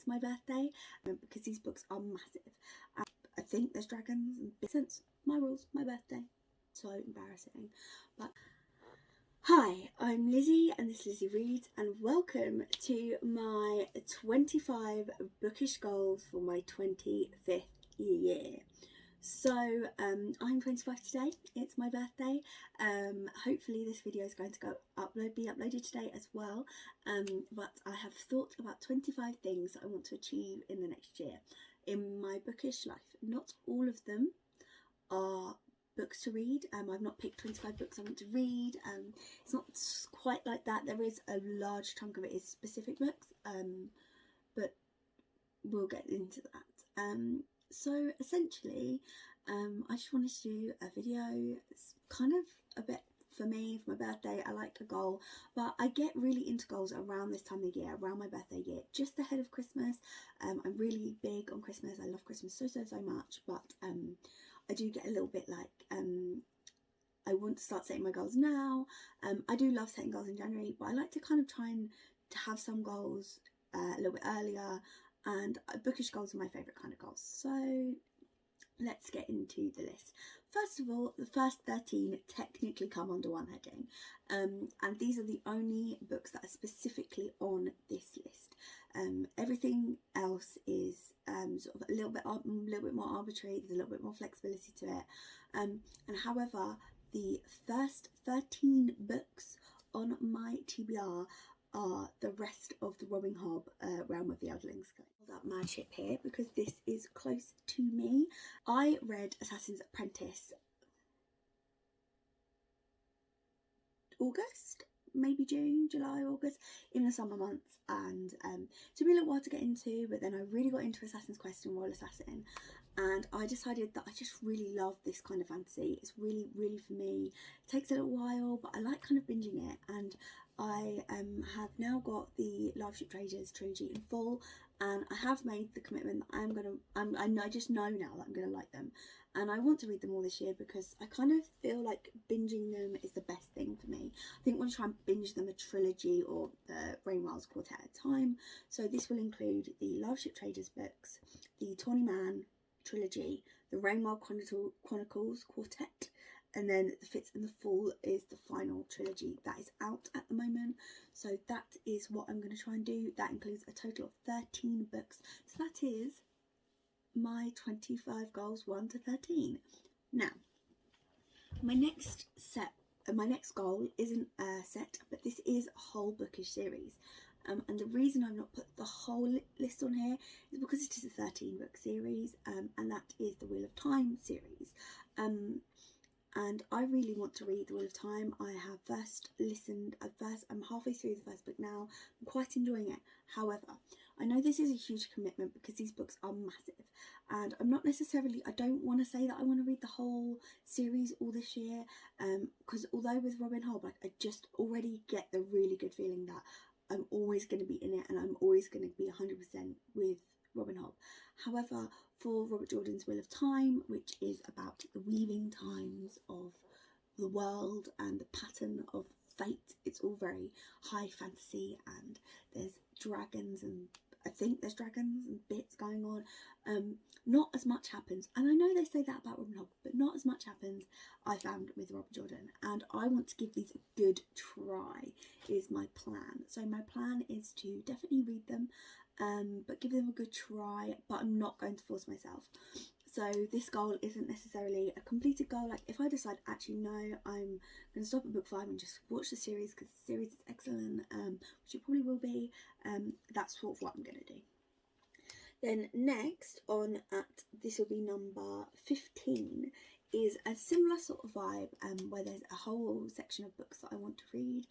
it's my birthday, because these books are massive. I think there's dragons and big sense. My rules, my birthday. So embarrassing. But hi, I'm Lizzie and this is Lizzie Reads, and welcome to my 25 bookish goals for my 25th year. So I'm 25 today, it's my birthday. Hopefully this video is going to be uploaded today as well, but I have thought about 25 things that I want to achieve in the next year in my bookish life. Not all of them are books to read. I've not picked 25 books I want to read. It's not quite like that. There is a large chunk of it is specific books, but we'll get into that. So essentially, I just wanted to do a video. It's kind of a bit for me, for my birthday. I like a goal, but I get really into goals around this time of the year, around my birthday year, just ahead of Christmas. I'm really big on Christmas. I love Christmas so much, but I do get a little bit like, I want to start setting my goals now. I do love setting goals in January, but I like to kind of try and to have some goals a little bit earlier, and bookish goals are my favourite kind of goals. So let's get into the list. First of all, the first 13 technically come under one heading, and these are the only books that are specifically on this list. Everything else is sort of a little bit more arbitrary. There's a little bit more flexibility to it, and however, the first 13 books on my TBR are the rest of the Robin Hobb Realm of the Elderlings. Hold up my chip here because this is close to me. I read Assassin's Apprentice August, maybe June, July, August, in the summer months, and it took me a little while to get into, but then I really got into Assassin's Quest and Royal Assassin, and I decided that I just really love this kind of fantasy. It's really for me. It takes a little while, but I like kind of binging it, and I have now got the Live Ship Traders trilogy in full, and I have made the commitment that I just know now that I'm gonna like them, and I want to read them all this year because I kind of feel like binging them is the best thing for me. I think I want to try and binge them a trilogy or the Brain Miles Quartet at a time. So this will include the Live Ship Traders books, the Tawny Man trilogy, the Rainmail Chronicles Quartet, and then The Fits and the Fool is the final trilogy that is out at the moment. So that is what I'm going to try and do. That includes a total of 13 books. So that is my 25 goals 1 to 13. Now, my next goal isn't a set, but this is a whole bookish series. And the reason I've not put the whole list on here is because it is a 13 book series, and that is the Wheel of Time series. And I really want to read The Wheel of Time. I have I'm halfway through the first book now. I'm quite enjoying it. However, I know this is a huge commitment because these books are massive, and I don't want to say that I want to read the whole series all this year, because although with Robin Hobb, like, I just already get the really good feeling that I'm always going to be in it and I'm always going to be 100% with Robin Hobb. However, for Robert Jordan's Wheel of Time, which is about the weaving times of the world and the pattern of fate, it's all very high fantasy, and there's dragons, and I think there's dragons and bits going on. Not as much happens, and I know they say that about Robin Hobb, but not as much happens, I found, with Robert Jordan, and I want to give these a good try is my plan. So my plan is to definitely read them, but give them a good try, but I'm not going to force myself. So this goal isn't necessarily a completed goal. Like, if I decide, actually no, I'm going to stop at book 5 and just watch the series because the series is excellent, which it probably will be, that's sort of what I'm going to do. Then next on this will be number 15, is a similar sort of vibe, where there's a whole section of books that I want to read.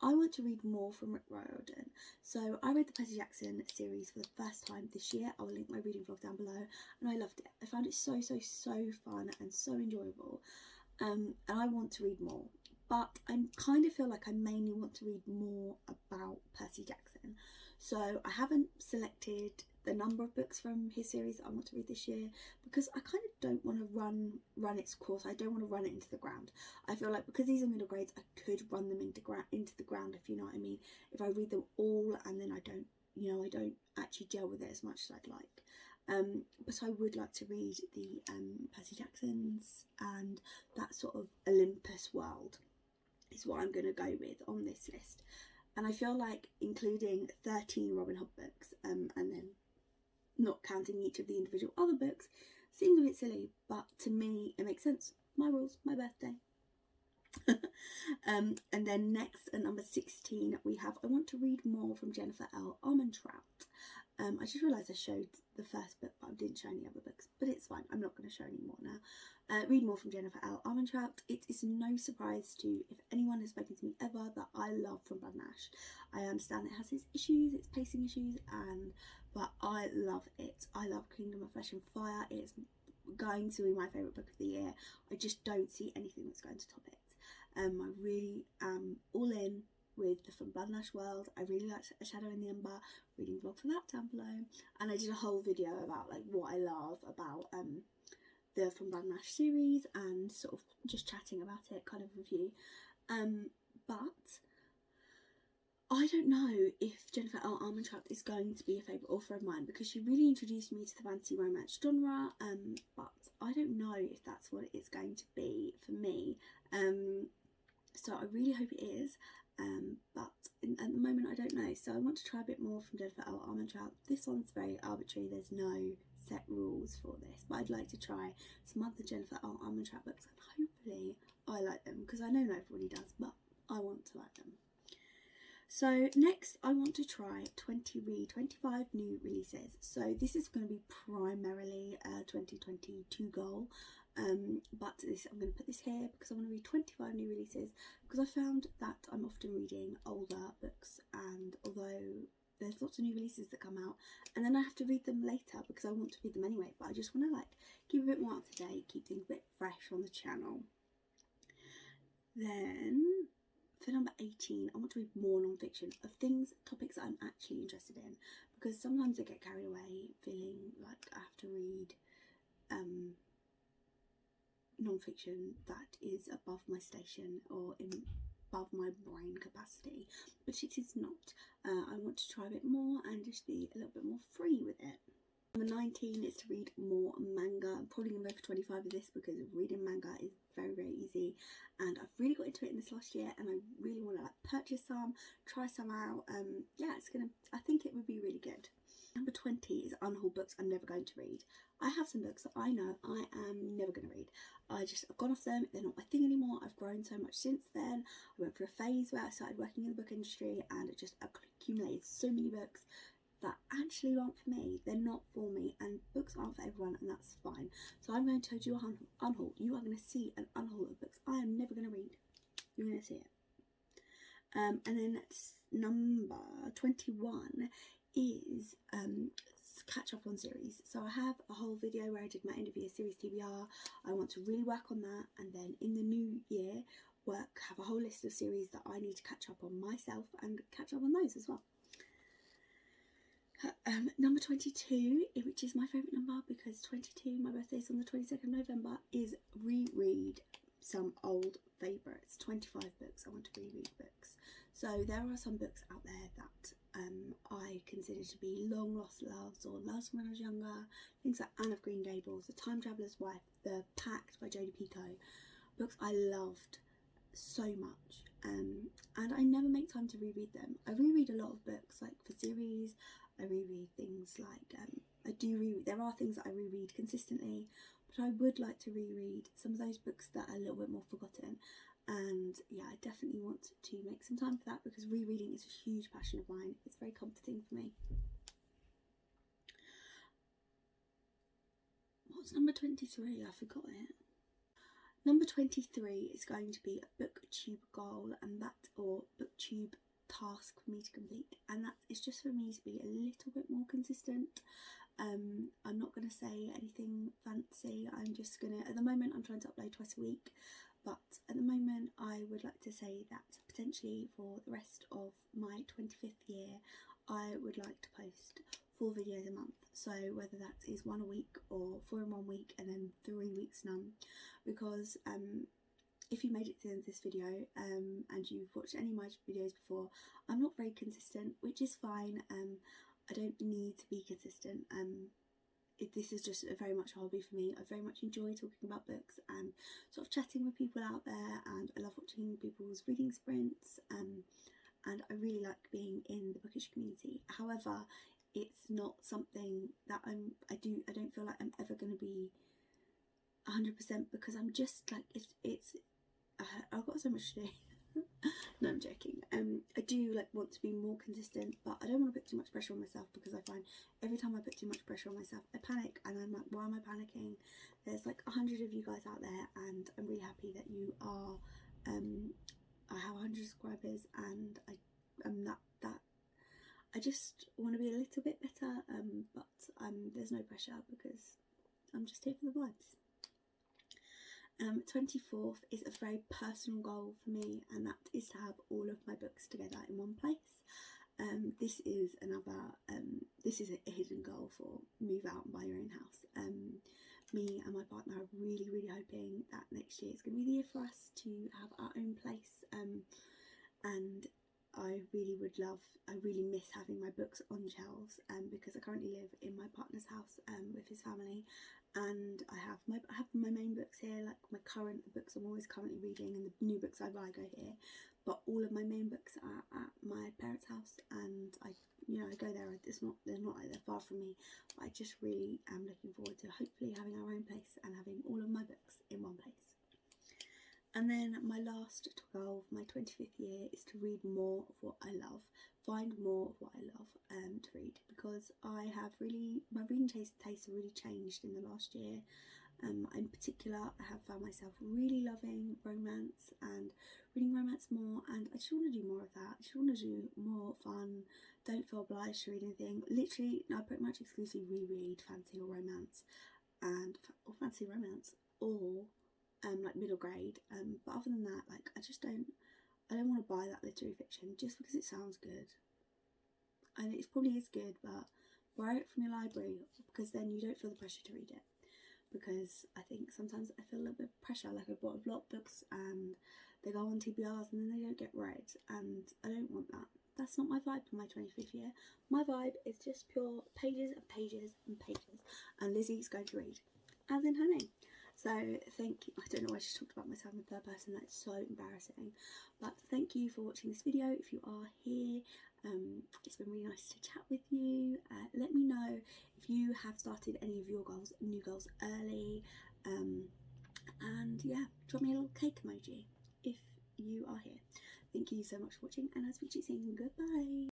I want to read more from Rick Riordan. So I read the Percy Jackson series for the first time this year. I will link my reading vlog down below, and I loved it. I found it so fun and so enjoyable, and I want to read more. But I kind of feel like I mainly want to read more about Percy Jackson. So I haven't selected the number of books from his series that I want to read this year, because I kind of don't want to run its course. I don't want to run it into the ground. I feel like because these are middle grades, I could run them into the ground, if you know what I mean. If I read them all and then I don't you know, I don't actually gel with it as much as I'd like. But I would like to read the Percy Jacksons and that sort of Olympus world is what I'm going to go with on this list. And I feel like including 13 Robin Hood books and then not counting each of the individual other books seems a bit silly, but to me it makes sense. My rules, my birthday. And then next at number 16 we have I Want to Read More from Jennifer L. Armentrout. I just realised I showed the first book but I didn't show any other books, but it's fine, I'm not going to show any more now. Read More from Jennifer L. Armentrout. It is no surprise to if anyone has spoken to me ever that I love From Blood and Ash. I understand it has its issues, its pacing issues, but I love it. I love Kingdom of Flesh and Fire. It's going to be my favourite book of the year. I just don't see anything that's going to top it. I really am all in with the From Blood and Ash world. I really liked A Shadow in the Ember, reading vlog for that down below, and I did a whole video about like what I love about the From Blood and Ash series and sort of just chatting about it, kind of review. But I don't know if Jennifer L. Armentrout is going to be a favourite author of mine because she really introduced me to the fantasy romance genre, but I don't know if that's what it's going to be for me. So I really hope it is, but at the moment I don't know. So I want to try a bit more from Jennifer L. Armentrout. This one's very arbitrary, there's no set rules for this, but I'd like to try some other Jennifer L. Armentrout books and hopefully I like them, because I know not everybody does, but I want to like them. So next I want to try 25 new releases. So this is going to be primarily a 2022 goal, but I'm going to put this here because I want to read 25 new releases, because I found that I'm often reading older books, and although there's lots of new releases that come out and then I have to read them later because I want to read them anyway, but I just want to like keep a bit more up to date, keep things a bit fresh on the channel. Then for number 18, I want to read more non-fiction of topics that I'm actually interested in, because sometimes I get carried away feeling like I have to read non-fiction that is above my station or above my brain capacity, but it is not. I want to try a bit more and just be a little bit more free with it. Number 19 is to read more manga. I'm probably going to go for 25 of this because reading manga is very, very easy, and I've really got into it in this last year and I really want to like purchase some, try some out. Yeah, I think it would be really good. Number 20 is unhauled books I'm never going to read. I have some books that I know I am never going to read. I've gone off them, they're not my thing anymore. I've grown so much since then. I went through a phase where I started working in the book industry and it just accumulated so many books that actually aren't for me. They're not for me, and books aren't for everyone, and that's fine. So I'm going to do a unhaul. You are going to see an unhaul of books I am never going to read. You're going to see it. And then number 21 is catch up on series. So I have a whole video where I did my end of year series TBR. I want to really work on that, and then in the new year have a whole list of series that I need to catch up on myself and catch up on those as well. Number 22, which is my favourite number because 22, my birthday is on the 22nd of November, is reread some old favourites. 25 books. I want to reread books. So there are some books out there that I consider to be long lost loves or loves from when I was younger. Things like Anne of Green Gables, The Time Traveller's Wife, The Pact by Jodi Picoult. Books I loved so much. And I never make time to reread them. I reread a lot of books like for series. I reread things like, there are things that I reread consistently, but I would like to reread some of those books that are a little bit more forgotten. And yeah, I definitely want to make some time for that because rereading is a huge passion of mine. It's very comforting for me. What's number 23? I forgot it. Number 23 is going to be a booktube goal or booktube task for me to complete, and that is just for me to be a little bit more consistent. I'm not going to say anything fancy. I'm just going to, at the moment I'm trying to upload twice a week, but at the moment I would like to say that potentially for the rest of my 25th year I would like to post 4 videos a month. So whether that is 1 a week or 4 in 1 week and then 3 weeks none, because if you made it to the end of this video and you've watched any of my videos before, I'm not very consistent, which is fine. I don't need to be consistent. This is just very much a hobby for me. I very much enjoy talking about books and sort of chatting with people out there, and I love watching people's reading sprints, and I really like being in the bookish community. However, it's not something that I don't feel like I'm ever going to be 100%, because I'm just like, I've got so much to do. No, I'm joking. I do like want to be more consistent, but I don't want to put too much pressure on myself, because I find every time I put too much pressure on myself, I panic, and I'm like, why am I panicking? There's like 100 of you guys out there, and I'm really happy that you are. I have 100 subscribers, and I'm that. I just want to be a little bit better, but there's no pressure, because I'm just here for the vibes. 24th is a very personal goal for me, and that is to have all of my books together in one place. This is a hidden goal for move out and buy your own house. Me and my partner are really hoping that next year is going to be the year for us to have our own place, and I really miss having my books on shelves, because I currently live in my partner's house with his family, and I have my main books here, like my current books I'm always currently reading, and the new books I buy go here, but all of my main books are at my parents' house, and I go there. They're not like they're far from me, but I just really am looking forward to hopefully having our own place and having all of my books in one place. And then my last goal for my 25th year is to read more of what I love, find more of what I love to read, because my reading tastes have really changed in the last year. In particular, I have found myself really loving romance and reading romance more, and I just want to do more of that. I just want to do more fun, don't feel obliged to read anything. Literally, I pretty much exclusively reread fantasy or romance, or like middle grade, but other than that, like I don't want to buy that literary fiction just because it sounds good, and it probably is good, but borrow it from your library, because then you don't feel the pressure to read it. Because I think sometimes I feel a little bit of pressure, like I bought a lot of books and they go on TBRs and then they don't get read, and I don't want that. That's not my vibe for my 25th year. My vibe is just pure pages and pages and pages, and Lizzie's going to read, as in her name. So thank you. I don't know why I just talked about myself in the third person, that's so embarrassing. But thank you for watching this video. If you are here, it's been really nice to chat with you. Let me know if you have started any of your new goals early. And yeah, drop me a little cake emoji if you are here. Thank you so much for watching, and I'll speak to you soon. Goodbye.